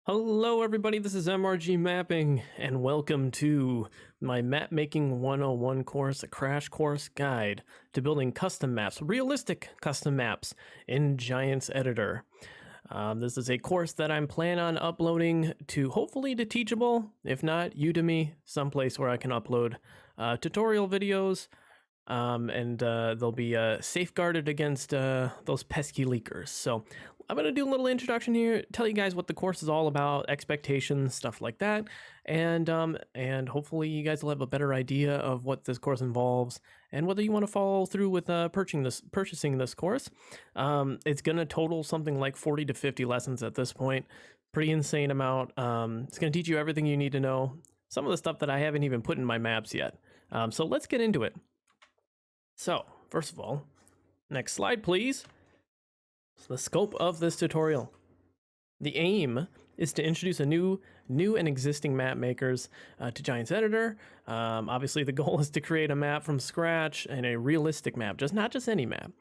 Hello everybody, this is MRG Mapping, and welcome to my Map Making 101 course, a crash course guide to building custom maps, realistic custom maps in Giants Editor. This is a course that I'm planning on uploading to hopefully to Teachable, if not Udemy, someplace where I can upload tutorial videos, and they'll be safeguarded against those pesky leakers. So I'm going to do a little introduction here, tell you guys what the course is all about, expectations, stuff like that, and hopefully you guys will have a better idea of what this course involves and whether you want to follow through with purchasing this course. It's going to total something like 40 to 50 lessons at this point. Pretty insane amount. It's going to teach you everything you need to know. Some of the stuff that I haven't even put in my maps yet. So let's get into it. So, first of all, next slide, please. So the scope of this tutorial. The aim is to introduce a new and existing map makers to Giants Editor. Obviously, the goal is to create a map from scratch and a realistic map, not just any map.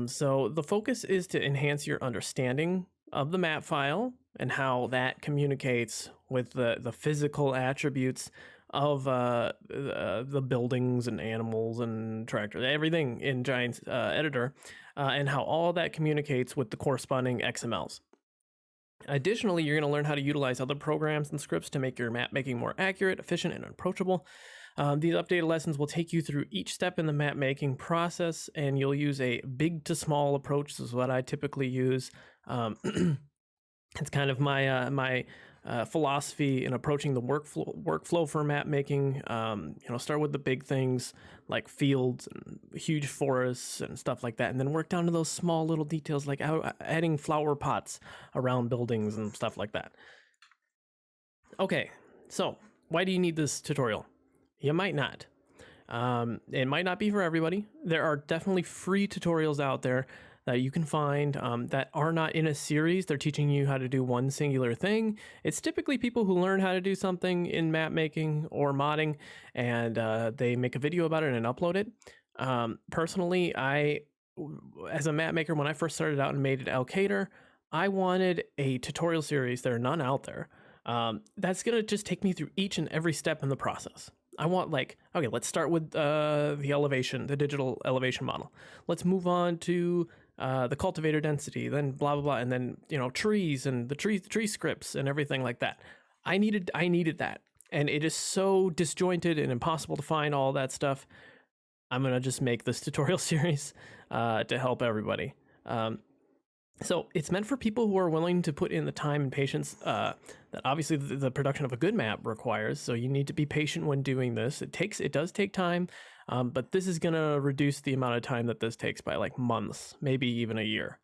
So the focus is to enhance your understanding of the map file and how that communicates with the physical attributes of the buildings and animals and tractors, everything in Giants Editor, and how all that communicates with the corresponding XMLs. Additionally, you're going to learn how to utilize other programs and scripts to make your map making more accurate, efficient, and approachable. These updated lessons will take you through each step in the map making process, and you'll use a big to small approach. This is what I typically use. It's kind of my philosophy in approaching the workflow for map making. Start with the big things like fields and huge forests and stuff like that, and then work down to those small little details like adding flower pots around buildings and stuff like that. Okay, so why do you need this tutorial? You might not. It might not be for everybody. There are definitely free tutorials out there that you can find that are not in a series. They're teaching you how to do one singular thing. It's typically people who learn how to do something in map making or modding, and they make a video about it and upload it. Personally, as a map maker, when I first started out and made it Alcator, I wanted a tutorial series. There are none out there. That's gonna just take me through each and every step in the process. I want okay, let's start with the digital elevation model. Let's move on to the cultivator density, then blah, blah, blah. And then, trees and the tree scripts and everything like that. I needed that. And it is so disjointed and impossible to find all that stuff. I'm going to just make this tutorial series to help everybody. So it's meant for people who are willing to put in the time and patience that obviously the production of a good map requires. So you need to be patient when doing this. It does take time, but this is going to reduce the amount of time that this takes by like months, maybe even a year.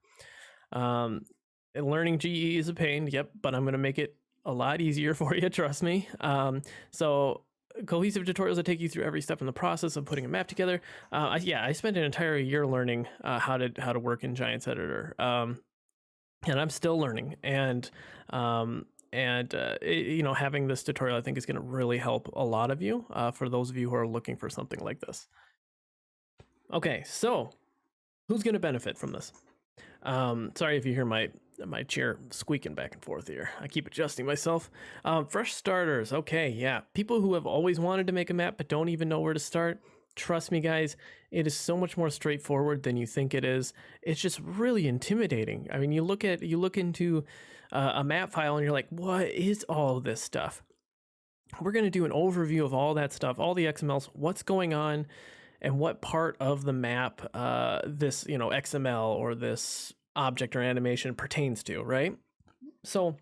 Learning GE is a pain, yep, but I'm going to make it a lot easier for you, trust me. So cohesive tutorials that take you through every step in the process of putting a map together. I spent an entire year learning how to work in Giants Editor, and I'm still learning. And having this tutorial, I think, is going to really help a lot of you. For those of you who are looking for something like this. Okay, so who's going to benefit from this? Sorry if you hear my chair squeaking back and forth here. I keep adjusting myself. Fresh starters. Okay, yeah. People who have always wanted to make a map but don't even know where to start. Trust me, guys, it is so much more straightforward than you think it is. It's just really intimidating. I mean, you look into a map file and you're like, what is all this stuff? We're going to do an overview of all that stuff, all the XMLs, what's going on, and what part of the map this XML or this object or animation pertains to, right? So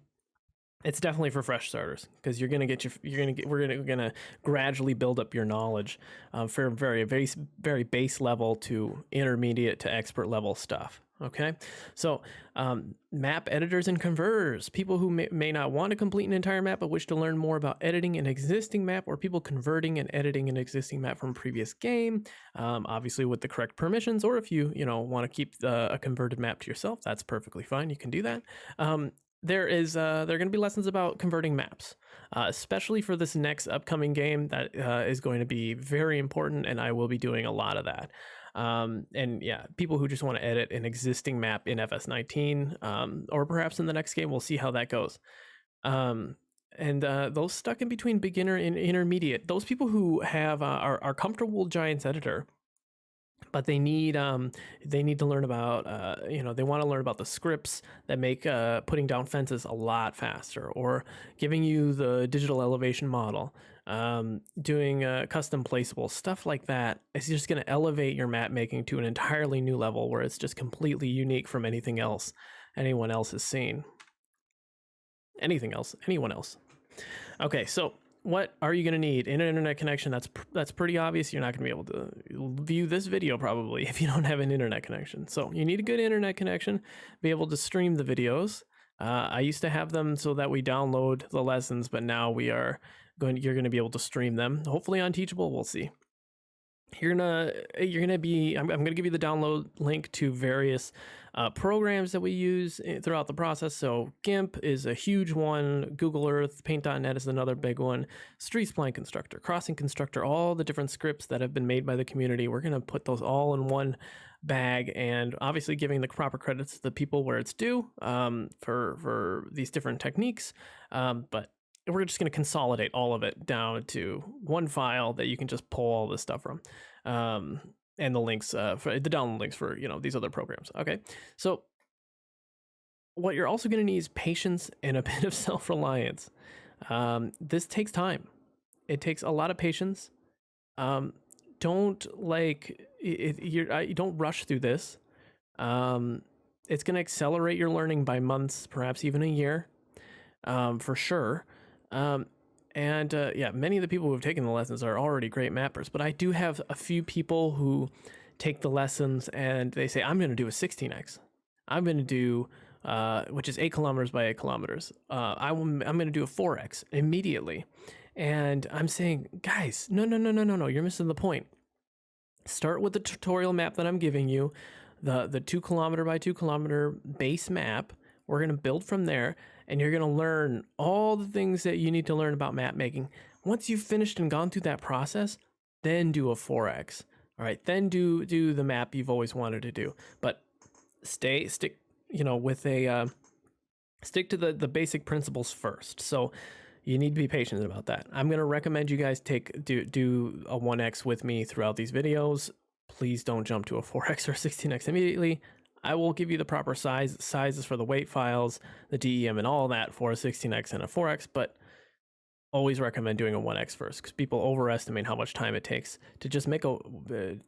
it's definitely for fresh starters, because we're gonna gradually build up your knowledge for very base level to intermediate to expert level stuff. Okay, so map editors and converters, people who may not want to complete an entire map but wish to learn more about editing an existing map, or people converting and editing an existing map from a previous game, obviously with the correct permissions, or if you want to keep a converted map to yourself, that's perfectly fine. You can do that. There are going to be lessons about converting maps, especially for this next upcoming game that is going to be very important, and I will be doing a lot of that. And yeah, people who just want to edit an existing map in FS19, or perhaps in the next game, we'll see how that goes. And those stuck in between beginner and intermediate, those people who have are comfortable with Giants Editor, but they need to learn about they want to learn about the scripts that make putting down fences a lot faster, or giving you the digital elevation model, doing custom placeable stuff like that. It's just going to elevate your map making to an entirely new level where it's just completely unique from anything else anyone else has seen. Anyone else. Okay, so what are you going to need? An internet connection. That's pretty obvious. You're not going to be able to view this video probably if you don't have an internet connection. So you need a good internet connection, be able to stream the videos. I used to have them so that we download the lessons, but now you're going to be able to stream them. Hopefully on Teachable, we'll see. I'm going to give you the download link to various programs that we use throughout the process. So GIMP is a huge one. Google Earth, Paint.net is another big one. Street Spline Constructor, Crossing Constructor, all the different scripts that have been made by the community. We're going to put those all in one bag, and obviously giving the proper credits to the people where it's due for these different techniques. But we're just going to consolidate all of it down to one file that you can just pull all this stuff from, and the links for the download links for these other programs. Okay, so what you're also going to need is patience and a bit of self-reliance. This takes time. It takes a lot of patience. Don't you don't rush through this. It's going to accelerate your learning by months, perhaps even a year, for sure. Many of the people who have taken the lessons are already great mappers, but I do have a few people who take the lessons and they say, I'm going to do a 16x. I'm going to do, which is 8 kilometers by 8 kilometers. I'm going to do a 4x immediately. And I'm saying, guys, no, you're missing the point. Start with the tutorial map that I'm giving you, the 2 kilometer by 2 kilometer base map. We're going to build from there, and you're going to learn all the things that you need to learn about map making. Once you've finished and gone through that process, then do a 4x. All right, then do the map you've always wanted to do. But stick to the basic principles first. So you need to be patient about that. I'm going to recommend you guys do a 1x with me throughout these videos. Please don't jump to a 4x or 16x immediately. I will give you the proper sizes for the weight files, the DEM, and all that for a 16x and a 4x, but always recommend doing a 1x first, because people overestimate how much time it takes to just make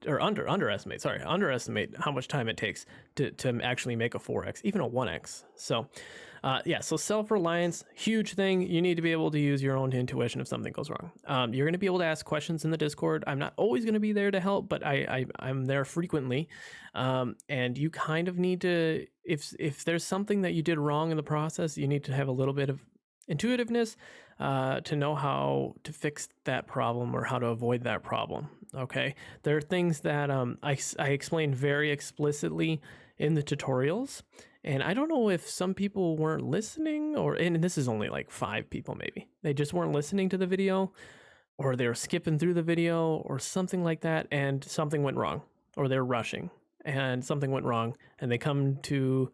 underestimate how much time it takes to actually make a 4x, even a 1x. So so self-reliance, huge thing. You need to be able to use your own intuition if something goes wrong. You're going to be able to ask questions in the Discord. I'm not always going to be there to help, but I'm there frequently. And you kind of need to, if there's something that you did wrong in the process, you need to have a little bit of intuitiveness to know how to fix that problem or how to avoid that problem. Okay, there are things that I explain very explicitly in the tutorials, and I don't know if some people weren't listening, and this is only like 5 people maybe. They just weren't listening to the video, or they were skipping through the video or something like that, and something went wrong, or they're rushing and something went wrong, and they come to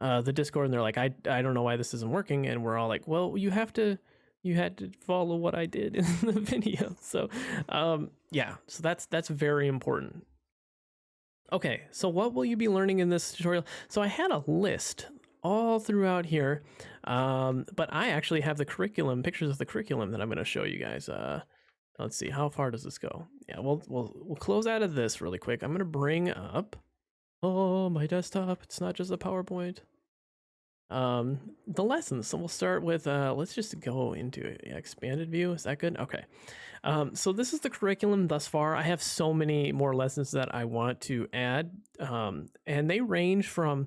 the Discord and they're like, I don't know why this isn't working, and we're all like, well, you had to follow what I did in the video. So so that's very important. Okay, so what will you be learning in this tutorial? So I had a list all throughout here, but I actually have the curriculum, pictures of the curriculum that I'm going to show you guys. Let's see, how far does this go? Yeah, we'll close out of this really quick. I'm going to bring up my desktop. It's not just a PowerPoint. The lessons. So we'll start with let's just go into expanded view. Is that good? Okay. So this is the curriculum thus far. I have so many more lessons that I want to add, and they range from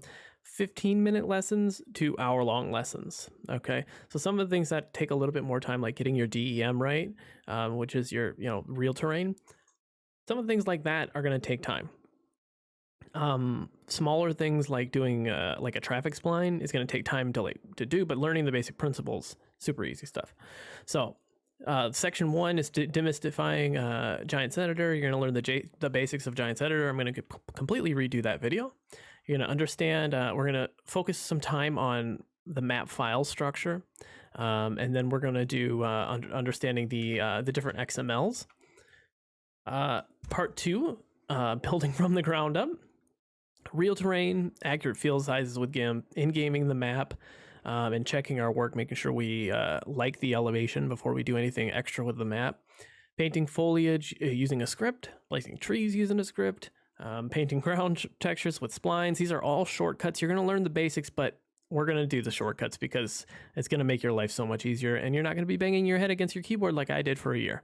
15-minute lessons to hour-long lessons. Okay, so some of the things that take a little bit more time, like getting your DEM right, which is your real terrain. Some of the things like that are going to take time. Smaller things like doing like a traffic spline is going to take time to do, but learning the basic principles, super easy stuff. So section 1 is demystifying Giants Editor. You're going to learn the basics of Giants Editor. I'm going to completely redo that video. You're going to understand, we're going to focus some time on the map file structure. and then we're going to do understanding the different XMLs. Part 2, building from the ground up. Real terrain, accurate field sizes with GIMP, in-gaming the map, and checking our work, making sure we like the elevation before we do anything extra with the map. Painting foliage using a script, placing trees using a script, painting ground textures with splines. These are all shortcuts. You're going to learn the basics, but we're going to do the shortcuts because it's going to make your life so much easier, and you're not going to be banging your head against your keyboard like I did for a year.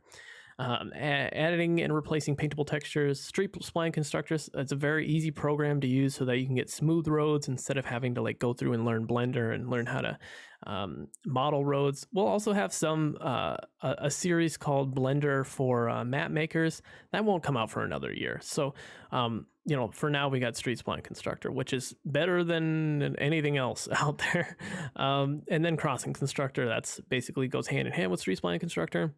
Adding and replacing paintable textures, street spline constructors. It's a very easy program to use so that you can get smooth roads instead of having to like go through and learn Blender and learn how to model roads. We'll also have some a series called Blender for map makers that won't come out for another year. So for now we got street spline constructor, which is better than anything else out there. And then crossing constructor, that's basically goes hand in hand with street spline constructor.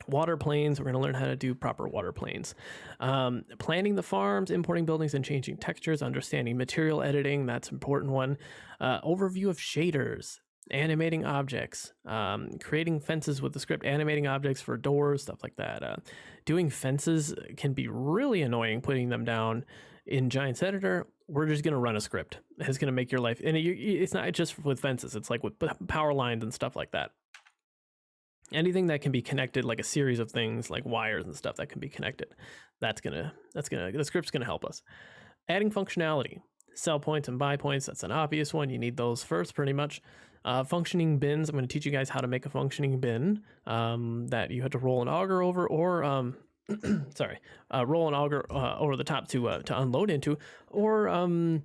Water planes, we're going to learn how to do proper water planes. Planning the farms, importing buildings and changing textures, understanding material editing, that's an important one. Overview of shaders, animating objects, creating fences with the script, animating objects for doors, stuff like that. Doing fences can be really annoying, putting them down in Giants Editor. We're just going to run a script. It's going to make your life, and it's not just with fences, it's like with power lines and stuff like that. Anything that can be connected, like a series of things like wires and stuff that can be connected, the script's gonna help us. Adding functionality, sell points and buy points, that's an obvious one. You need those first pretty much. Functioning bins, I'm going to teach you guys how to make a functioning bin that you have to roll an auger over, or roll an auger over the top to unload into, or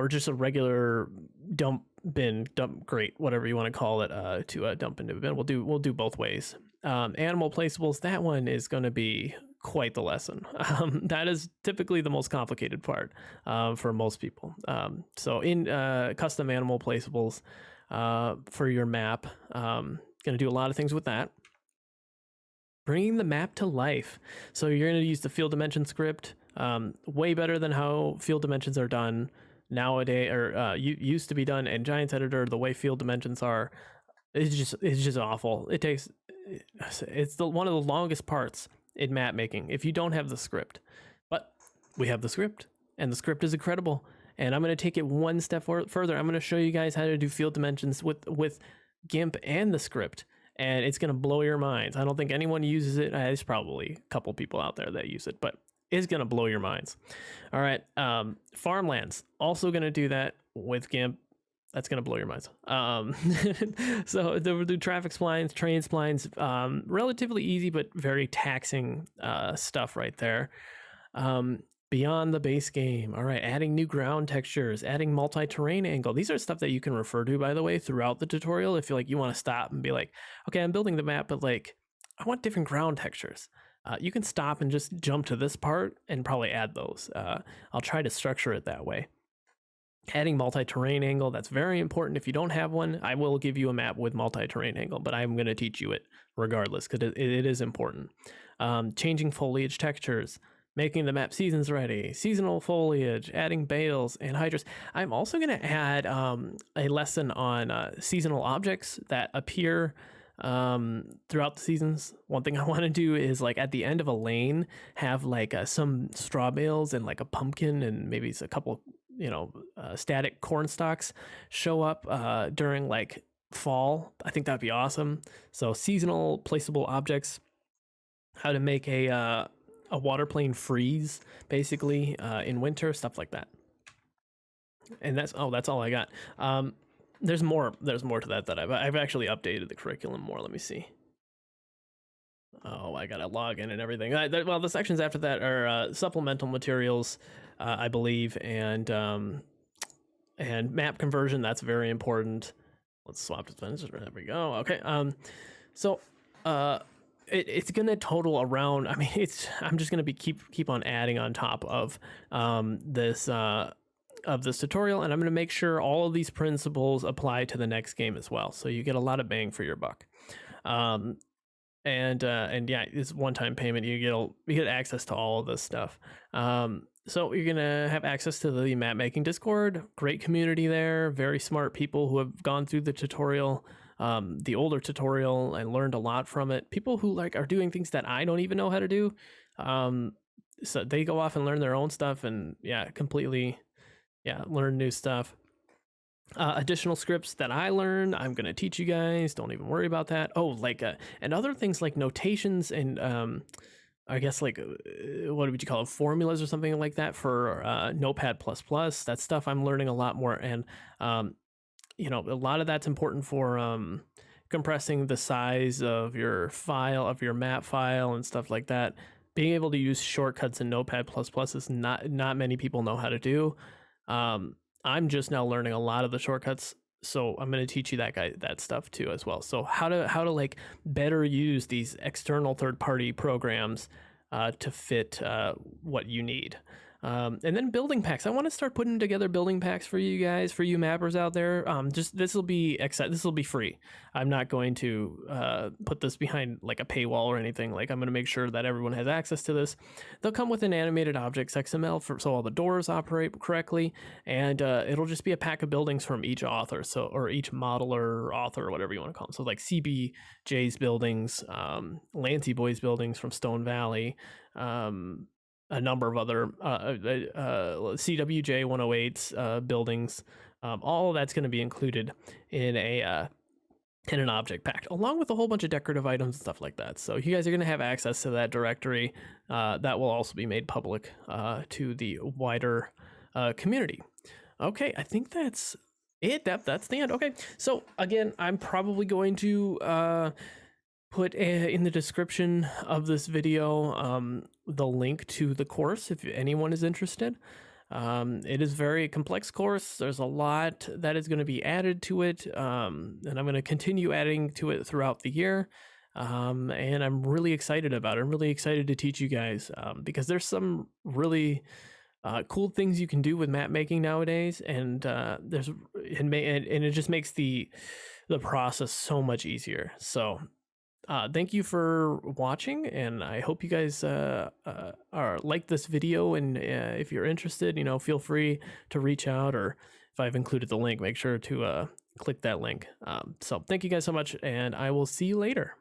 just a regular dump grate, whatever you want to call it, to dump into a bin. We'll do both ways. Animal placeables, that one is going to be quite the lesson. That is typically the most complicated part for most people. So in custom animal placeables for your map, going to do a lot of things with that. Bringing the map to life. So you're going to use the field dimension script, way better than how field dimensions are done nowadays, or used to be done in Giants Editor. The way field dimensions are, it's just awful. It's one of the longest parts in map making if you don't have the script. But we have the script, and the script is incredible. And I'm going to take it one step further. I'm going to show you guys how to do field dimensions with GIMP and the script, and it's going to blow your minds. I don't think anyone uses it. There's probably a couple people out there that use it, but it's going to blow your minds. All right. Farmlands, also going to do that with GIMP. That's going to blow your minds. So we'll do traffic splines, train splines, relatively easy, but very taxing stuff right there. Beyond the base game. All right. Adding new ground textures, adding multi-terrain angle. These are stuff that you can refer to, by the way, throughout the tutorial. If you want to stop and be like, okay, I'm building the map, but like, I want different ground textures. You can stop and just jump to this part and probably add those. I'll try to structure it that way. Adding multi-terrain angle, that's very important. If you don't have one, I will give you a map with multi-terrain angle, but I'm going to teach you it regardless because it is important. Changing foliage textures, making the map seasons ready, seasonal foliage, adding bales and hydras. I'm also going to add a lesson on seasonal objects that appear throughout the seasons. One thing I want to do is, like, at the end of a lane, have like some straw bales and like a pumpkin and maybe a couple static corn stalks show up during like fall. I think that'd be awesome. So seasonal placeable objects, how to make a water plane freeze basically in winter, stuff like that. And that's all I got. There's more to that I've actually updated the curriculum more. Let me see. Oh, I gotta log in and everything. Well, the sections after that are supplemental materials, I believe, and map conversion. That's very important. Let's swap to Spencer. There we go. Okay. So it's gonna total around. I mean, I'm just gonna keep on adding on top of this tutorial, and I'm gonna make sure all of these principles apply to the next game as well. So you get a lot of bang for your buck. and yeah, it's one-time payment. You get access to all of this stuff. So you're gonna have access to the map making Discord. Great community there. Very smart people who have gone through the tutorial, the older tutorial, and learned a lot from it. People who like are doing things that I don't even know how to do. So they go off and learn their own stuff, and yeah, completely, yeah, learn new stuff. Additional scripts that I learn, I'm gonna teach you guys. Don't even worry about that. Oh, like and other things like notations and I guess like what would you call it, formulas or something like that for Notepad++. That stuff I'm learning a lot more, and you know, a lot of that's important for compressing the size of your file, of your map file, and stuff like that. Being able to use shortcuts in Notepad++ is not many people know how to do. I'm just now learning a lot of the shortcuts, so I'm going to teach you that stuff too as well. So how to like better use these external third-party programs to fit what you need. And then building packs. I want to start putting together building packs for you guys, for you mappers out there. Just this will be free. I'm not going to put this behind like a paywall or anything. Like, I'm going to make sure that everyone has access to this. They'll come with an animated objects XML so all the doors operate correctly, and it'll just be a pack of buildings from each author, or each modeler, author, or whatever you want to call them. So like CBJ's buildings, Lancy Boy's buildings from Stone Valley, a number of other CWJ 108's buildings. All of that's going to be included in an object pack, along with a whole bunch of decorative items and stuff like that. So you guys are going to have access to that directory. That will also be made public to the wider community. Okay, I think that's it. That's the end. Okay, so again, I'm probably going to put in the description of this video the link to the course if anyone is interested. It is a very complex course. There's a lot that is going to be added to it, and I'm going to continue adding to it throughout the year. And I'm really excited about it. I'm really excited to teach you guys because there's some really cool things you can do with map making nowadays, and it just makes the process so much easier. So thank you for watching, and I hope you guys like this video, and if you're interested, feel free to reach out, or if I've included the link, make sure to click that link. So thank you guys so much, and I will see you later.